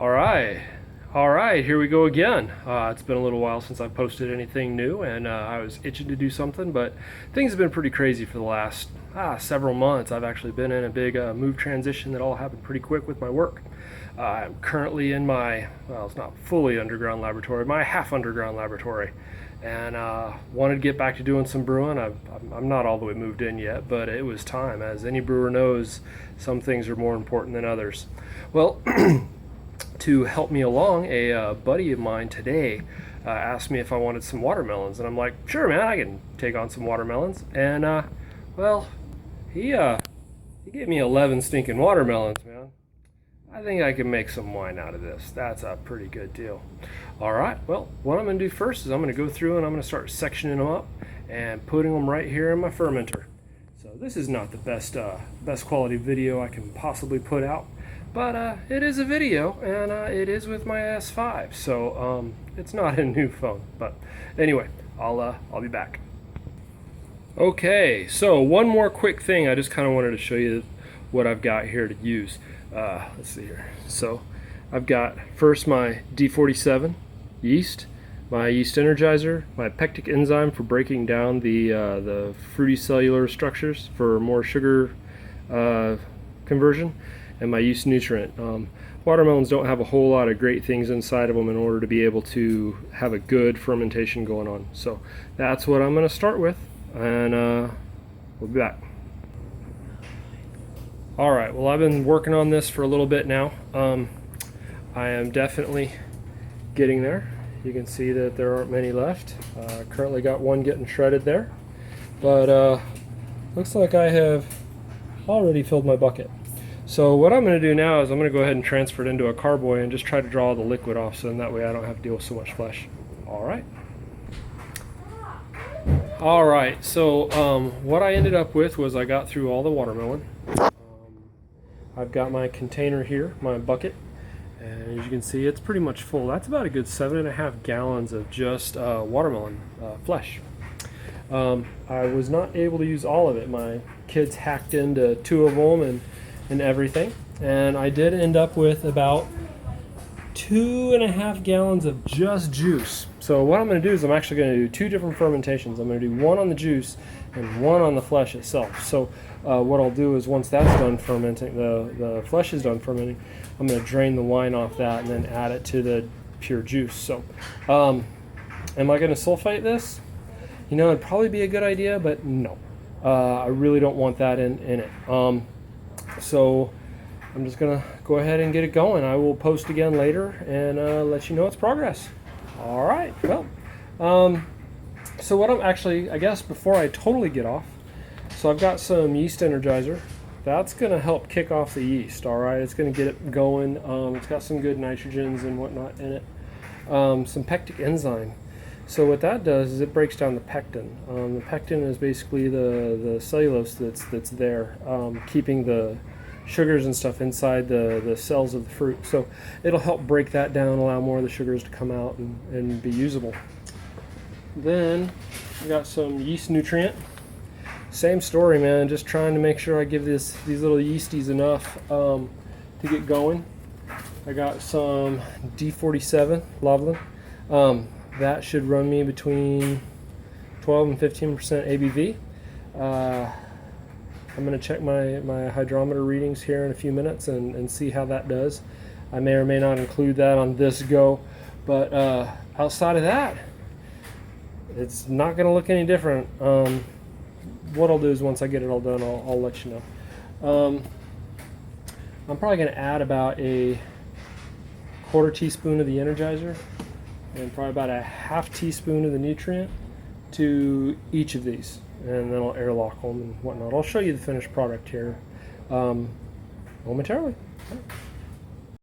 All right, here we go again. It's been a little while since I've posted anything new, and I was itching to do something, but things have been pretty crazy for the last several months. I've actually been in a big move transition that all happened pretty quick with my work. I'm currently in my, well, it's not fully underground laboratory, my half underground laboratory, and wanted to get back to doing some brewing. I'm not all the way moved in yet, but it was time. As any brewer knows, some things are more important than others. Well, to help me along, a buddy of mine today asked me if I wanted some watermelons, and I'm like, sure, man, I can take on some watermelons. And well, he gave me 11 stinking watermelons, man. I think I can make some wine out of this. That's a pretty good deal. All right, well, what I'm gonna do first is I'm gonna go through and I'm gonna start sectioning them up and putting them right here in my fermenter. So this is not the best quality video I can possibly put out, but it is a video, and it is with my S5, so it's not a new phone. But anyway, I'll be back. Okay, so one more quick thing. I just kind of wanted to show you what I've got here to use. Let's see here. So I've got first my D47 yeast, my yeast energizer, my pectic enzyme for breaking down the fruity cellular structures for more sugar conversion, and my yeast nutrient. Watermelons don't have a whole lot of great things inside of them in order to be able to have a good fermentation going on. So that's what I'm going to start with, and we'll be back. All right, well, I've been working on this for a little bit now. I am definitely getting there. You can see that there aren't many left. Currently got one getting shredded there, but looks like I have already filled my bucket. So what I'm going to do now is I'm going to go ahead and transfer it into a carboy and just try to draw the liquid off, so that way I don't have to deal with so much flesh. All right, so what I ended up with was I got through all the watermelon. I've got my container here, my bucket, and as you can see, it's pretty much full. That's about a good 7.5 gallons of just watermelon flesh. I was not able to use all of it. My kids hacked into 2 of them and everything, and I did end up with about 2.5 gallons of just juice. So what I'm going to do is I'm actually going to do 2 different fermentations. I'm going to do one on the juice and one on the flesh itself. So what I'll do is once that's done fermenting, the flesh is done fermenting, I'm going to drain the wine off that and then add it to the pure juice. So am I going to sulfite this? You know, it'd probably be a good idea, but no. I really don't want that in it. So I'm just going to go ahead and get it going. I will post again later and let you know its progress. All right, well, so what I'm actually, I guess before I totally get off, so I've got some yeast energizer. That's going to help kick off the yeast, all right? It's going to get it going. It's got some good nitrogens and whatnot in it. Some pectic enzyme. So what that does is it breaks down the pectin. The pectin is basically the cellulose that's there, keeping the sugars and stuff inside the cells of the fruit. So it'll help break that down, allow more of the sugars to come out and be usable. Then we got some yeast nutrient. Same story, man. Just trying to make sure I give these little yeasties enough to get going. I got some D47 Loveland. That should run me between 12 and 15% ABV. I'm going to check my hydrometer readings here in a few minutes and see how that does. I may or may not include that on this go, but outside of that, it's not going to look any different. What I'll do is once I get it all done, I'll let you know. I'm probably going to add about a 1/4 teaspoon of the energizer and probably about a 1/2 teaspoon of the nutrient to each of these, and then I'll airlock them and whatnot. I'll show you the finished product here momentarily.